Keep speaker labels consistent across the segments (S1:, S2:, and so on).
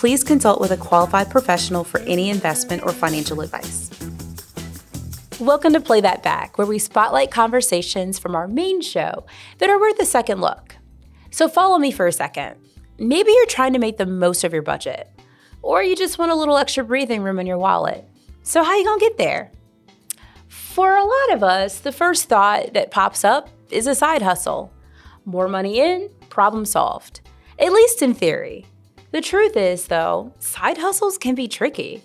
S1: please consult with a qualified professional for any investment or financial advice. Welcome to Play That Back, where we spotlight conversations from our main show that are worth a second look. So follow me for a second. Maybe you're trying to make the most of your budget, or you just want a little extra breathing room in your wallet. So how you gonna get there? For a lot of us, the first thought that pops up is a side hustle. More money in, problem solved. At least in theory. The truth is, though, side hustles can be tricky.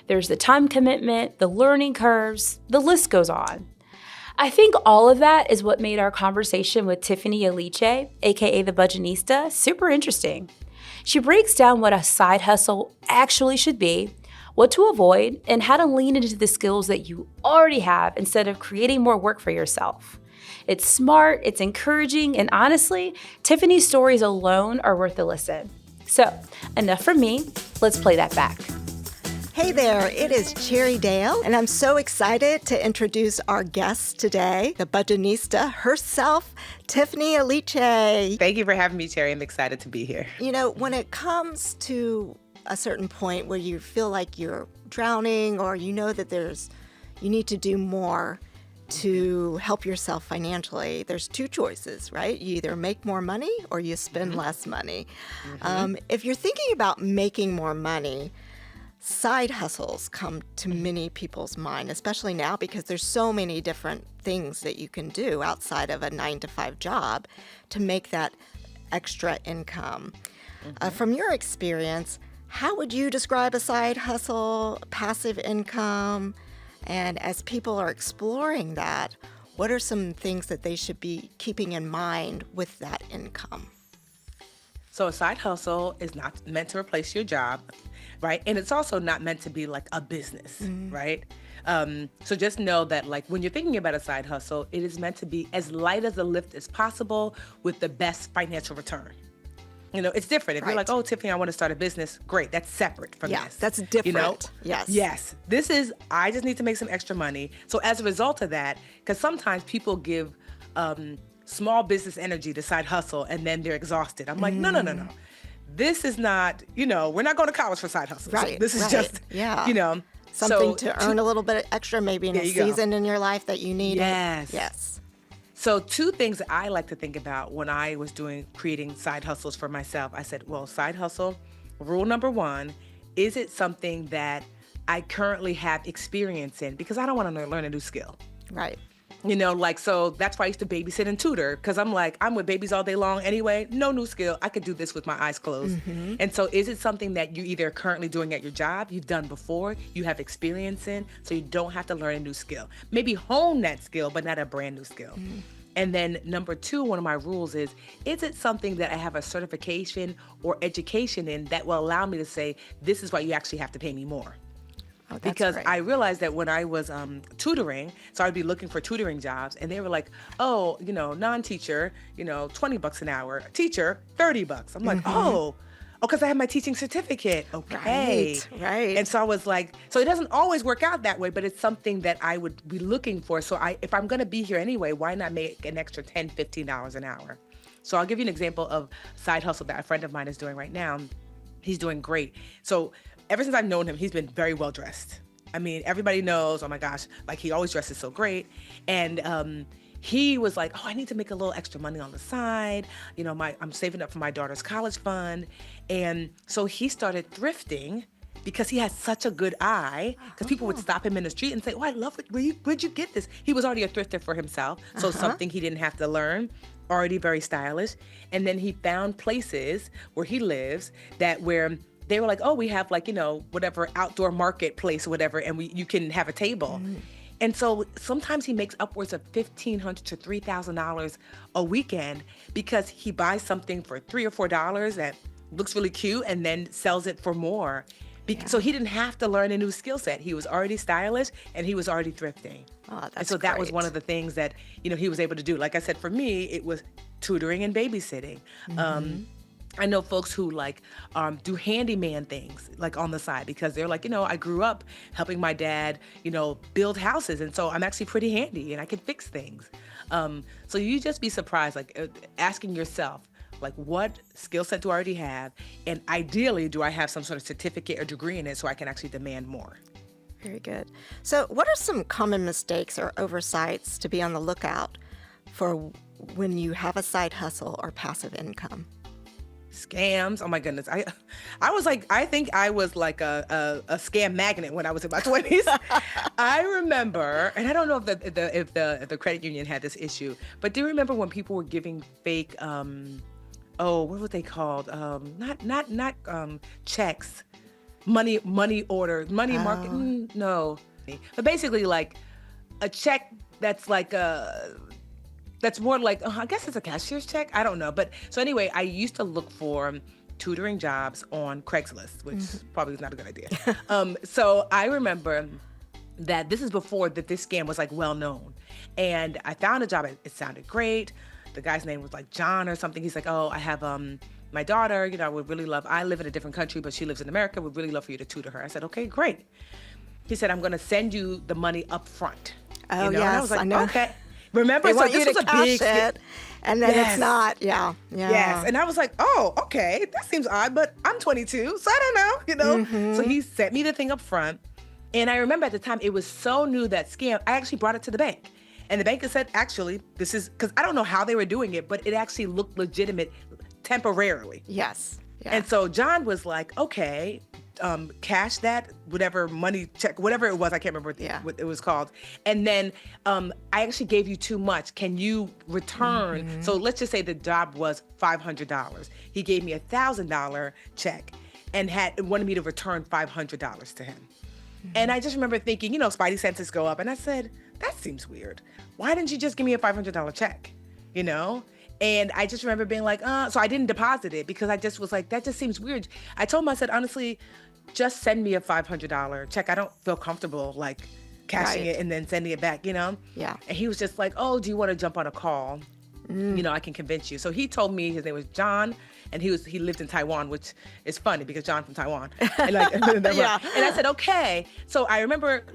S1: There's the time commitment, the learning curves, the list goes on. I think all of that is what made our conversation with Tiffany Aliche, aka the Budgetnista, super interesting. She breaks down what a side hustle actually should be, what to avoid, and how to lean into the skills that you already have instead of creating more work for yourself. It's smart, it's encouraging, and honestly, Tiffany's stories alone are worth a listen. So, enough from me, let's play that back.
S2: Hey there, it is Cherry Dale, and I'm so excited to introduce our guest today, the Budgetnista herself, Tiffany Aliche.
S3: Thank you for having me, Cherry. I'm excited to be here.
S2: You know, when it comes to a certain point where you feel like you're drowning or you know that you need to do more to help yourself financially, there's two choices, right? You either make more money or you spend less money. If you're thinking about making more money, side hustles come to many people's mind, especially now because there's so many different things that you can do outside of a 9-to-5 job to make that extra income. From your experience, how would you describe a side hustle, passive income? And as people are exploring that, what are some things that they should be keeping in mind with that income?
S3: So a side hustle is not meant to replace your job, right? And it's also not meant to be like a business, right? So just know that like when you're thinking about a side hustle, it is meant to be as light as a lift as possible with the best financial return. You know, it's different. If you're like, oh, Tiffany, I want to start a business, great. That's separate from this.
S2: That's different.
S3: You know?
S2: Yes.
S3: This is, I just need to make some extra money. So as a result of that, because sometimes people give small business energy to side hustle and then they're exhausted. I'm like, no. This is not, we're not going to college for side hustles.
S2: Right.
S3: This is just,
S2: something to earn a little bit extra, maybe in a season in your life that you need.
S3: Yes. So two things that I like to think about when I was creating side hustles for myself. I said, well, side hustle, rule number one, is it something that I currently have experience in? Because I don't want to learn a new skill.
S2: Right.
S3: So that's why I used to babysit and tutor, because I'm with babies all day long anyway, no new skill. I could do this with my eyes closed. And so is it something that you either currently doing at your job, you've done before, you have experience in, so you don't have to learn a new skill? Maybe hone that skill, but not a brand new skill. And then number two, one of my rules is it something that I have a certification or education in that will allow me to say, this is why you actually have to pay me more? Because I realized that when I was tutoring, so I'd be looking for tutoring jobs, and they were like, oh, non-teacher, $20 an hour, teacher, $30. I'm like, oh, because I have my teaching certificate. Okay.
S2: Right.
S3: And so I was like, so it doesn't always work out that way, but it's something that I would be looking for. So if I'm going to be here anyway, why not make an extra $10, $15 an hour? So I'll give you an example of side hustle that a friend of mine is doing right now. He's doing great. So ever since I've known him, he's been very well dressed. I mean, everybody knows, oh my gosh, like he always dresses so great. And he was like, oh, I need to make a little extra money on the side. I'm saving up for my daughter's college fund. And so he started thrifting because he has such a good eye, because people would stop him in the street and say, oh, I love it. Where'd you get this? He was already a thrifter for himself. So something he didn't have to learn, already very stylish. And then he found places where he lives where they were like, oh, we have whatever outdoor marketplace or whatever, and you can have a table. And so sometimes he makes upwards of $1,500 to $3,000 a weekend because he buys something for $3 or $4 that looks really cute and then sells it for more. So he didn't have to learn a new skill set. He was already stylish and he was already thrifting.
S2: Oh, that's
S3: and so that was one of the things that, he was able to do. Like I said, for me, it was tutoring and babysitting. I know folks who do handyman things on the side because they're like, I grew up helping my dad, build houses. And so I'm actually pretty handy and I can fix things. So you just be surprised, asking yourself, Like, what skill set do I already have? And ideally, do I have some sort of certificate or degree in it so I can actually demand more?
S2: Very good. So what are some common mistakes or oversights to be on the lookout for when you have a side hustle or passive income?
S3: Scams. Oh my goodness. I think I was like a scam magnet when I was in my 20s. I remember, and I don't know if the credit union had this issue, but do you remember when people were giving fake what were they called? Not checks, money orders, money market. No. But basically like a check that's like that's more like, I guess it's a cashier's check. I don't know. But so anyway, I used to look for tutoring jobs on Craigslist, which probably was not a good idea. So I remember that this is before that this scam was like well known. And I found a job. It sounded great. The guy's name was like John or something. He's like, oh, I have my daughter, I would really love, I live in a different country, but she lives in America. Would really love for you to tutor her. I said, okay, great. He said, I'm going to send you the money up front.
S2: Oh,
S3: yes,
S2: and
S3: I was like,
S2: I know.
S3: Okay. Remember,
S2: They
S3: so
S2: want
S3: this
S2: you
S3: was
S2: to
S3: a
S2: cash
S3: big
S2: it, and then it's not. Yeah.
S3: Yes. And I was like, oh, okay, that seems odd, but I'm 22, so I don't know, So he sent me the thing up front. And I remember at the time, it was so new, that scam, I actually brought it to the bank. And the banker said, actually, this is, because I don't know how they were doing it, but it actually looked legitimate temporarily.
S2: Yes. Yeah.
S3: And so John was like, okay, cash that, whatever money check, whatever it was, I can't remember what it was called. And then I actually gave you too much. Can you return? So let's just say the job was $500. He gave me $1,000 check and wanted me to return $500 to him. And I just remember thinking, spidey senses go up. And I said, that seems weird. Why didn't you just give me a $500 check? And I just remember being like, so I didn't deposit it because I just was like, that just seems weird. I told him, I said, honestly, just send me a $500 check. I don't feel comfortable like cashing it and then sending it back, Yeah. And he was just like, oh, do you want to jump on a call? I can convince you. So he told me his name was John, and he lived in Taiwan, which is funny because John from Taiwan. And and I said, okay. So I remember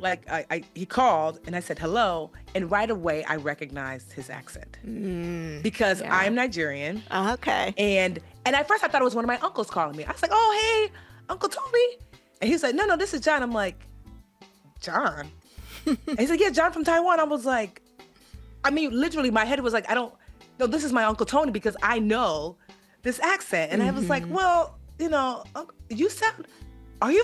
S3: he called and I said, hello. And right away I recognized his accent because I'm Nigerian.
S2: Okay.
S3: And at first I thought it was one of my uncles calling me. I was like, oh, hey, Uncle Tony. And he said, no, this is John. I'm like, John? And he's like, yeah, John from Taiwan. I was like, literally my head was like, no, this is my Uncle Tony because I know this accent. And I was like, well, are you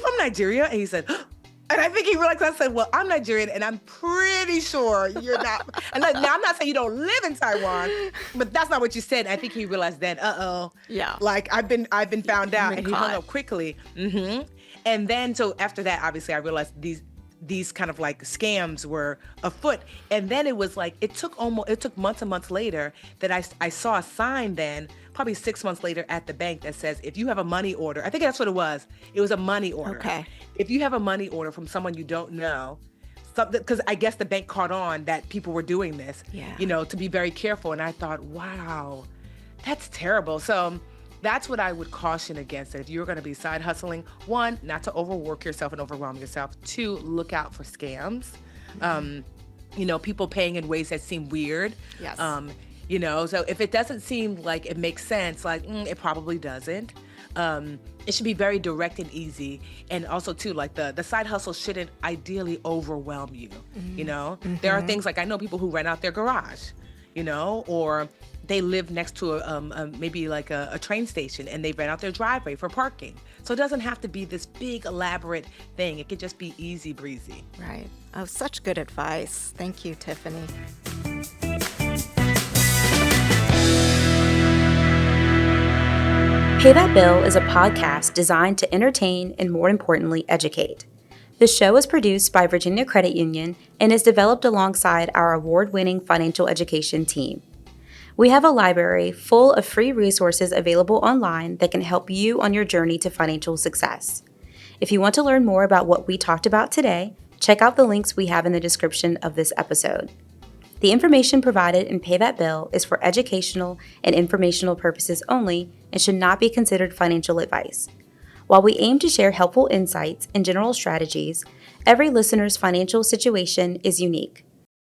S3: from Nigeria? And he said, and I think he realized, I said, well, I'm Nigerian and I'm pretty sure you're not. And now I'm not saying you don't live in Taiwan, but that's not what you said. I think he realized then,
S2: yeah,
S3: like I've been found out, and he hung up quickly. And then, so after that, obviously I realized these kind of like scams were afoot. And then it was like, it took months and months later that I saw a sign then, probably 6 months later at the bank that says, if you have a money order, I think that's what it was. It was a money order.
S2: Okay.
S3: If you have a money order from someone you don't know, because I guess the bank caught on that people were doing this, to be very careful. And I thought, wow, that's terrible. So that's what I would caution against. That if you're going to be side hustling, one, not to overwork yourself and overwhelm yourself. Two, look out for scams. People paying in ways that seem weird.
S2: Yes.
S3: So if it doesn't seem like it makes sense, like it probably doesn't. It should be very direct and easy. And also too, like the side hustle shouldn't ideally overwhelm you. There are things like, I know people who rent out their garage, or they live next to maybe like a train station and they rent out their driveway for parking. So it doesn't have to be this big elaborate thing. It could just be easy breezy.
S2: Right. Oh, such good advice. Thank you, Tiffany.
S1: Pay That Bill is a podcast designed to entertain and, more importantly, educate. The show is produced by Virginia Credit Union and is developed alongside our award-winning financial education team. We have a library full of free resources available online that can help you on your journey to financial success. If you want to learn more about what we talked about today, check out the links we have in the description of this episode. The information provided in Pay That Bill is for educational and informational purposes only and should not be considered financial advice. While we aim to share helpful insights and general strategies, every listener's financial situation is unique.